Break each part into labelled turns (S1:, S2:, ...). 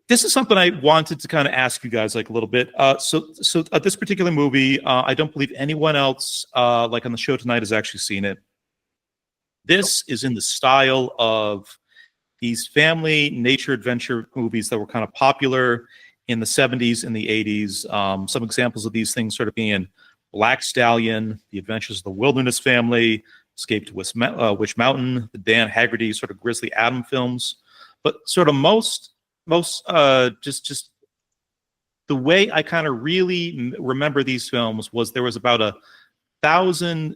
S1: This is something I wanted to kind of ask you guys like a little bit. So this particular movie, I don't believe anyone else like on the show tonight has actually seen it. This is in the style of these family nature adventure movies that were kind of popular in the 70s and the 80s. Some examples of these things sort of being Black Stallion, The Adventures of the Wilderness Family, Escape to Witch Mountain, the Dan Haggerty sort of Grizzly Adams films. But sort of most just the way I kind of really remember these films was there was about 1,000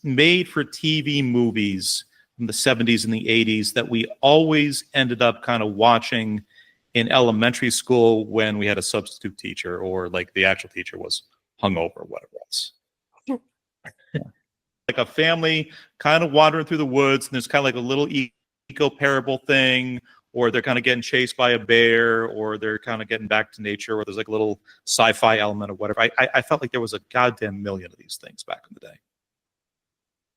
S1: made-for-TV movies from the 70s and the 80s that we always ended up kind of watching in elementary school when we had a substitute teacher or like the actual teacher was hungover or whatever else. Like a family kind of wandering through the woods and there's kind of like a little eco parable thing, or they're kind of getting chased by a bear, or they're kind of getting back to nature, or there's like a little sci-fi element or whatever. I felt like there was a goddamn million of these things back in the day.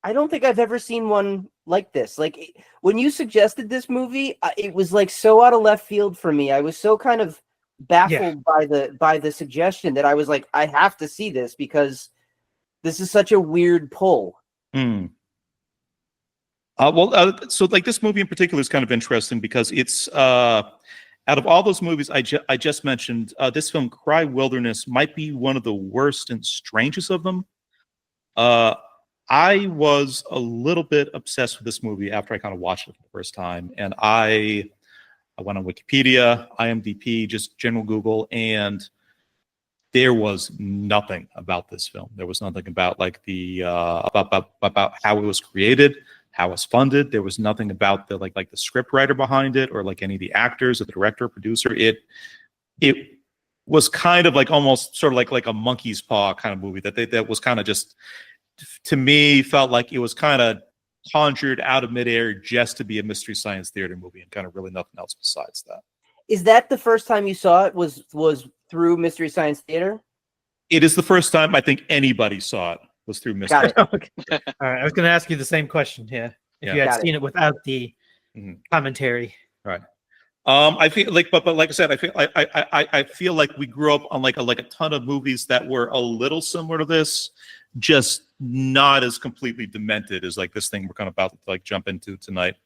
S2: I don't think I've ever seen one like this. Like when you suggested this movie, it was like so out of left field for me. I was so kind of baffled by the suggestion that I was like, I have to see this because this is such a weird pull.
S1: So like this movie in particular is kind of interesting because it's out of all those movies I just mentioned, this film Cry Wilderness might be one of the worst and strangest of them. I was a little bit obsessed with this movie after I kind of watched it for the first time, and I went on Wikipedia, IMDb, just general Google, and there was nothing about this film. There was nothing about like the about how it was created, how it was funded. There was nothing about the like the script writer behind it, or like any of the actors or the director or producer. It was kind of like almost sort of like a monkey's paw kind of movie that was kind of just, to me, felt like it was kind of conjured out of midair just to be a Mystery Science Theater movie and kind of really nothing else besides that.
S2: Is that the first time you saw it was through Mystery Science Theater?
S1: It is the first time I think anybody saw it was through Mystery.
S3: Okay. All right, I was going to ask you the same question. If you had seen it without the commentary.
S1: Right. I feel like, but like I said, I feel like we grew up on like a ton of movies that were a little similar to this, just not as completely demented as like this thing we're kind of about to like jump into tonight.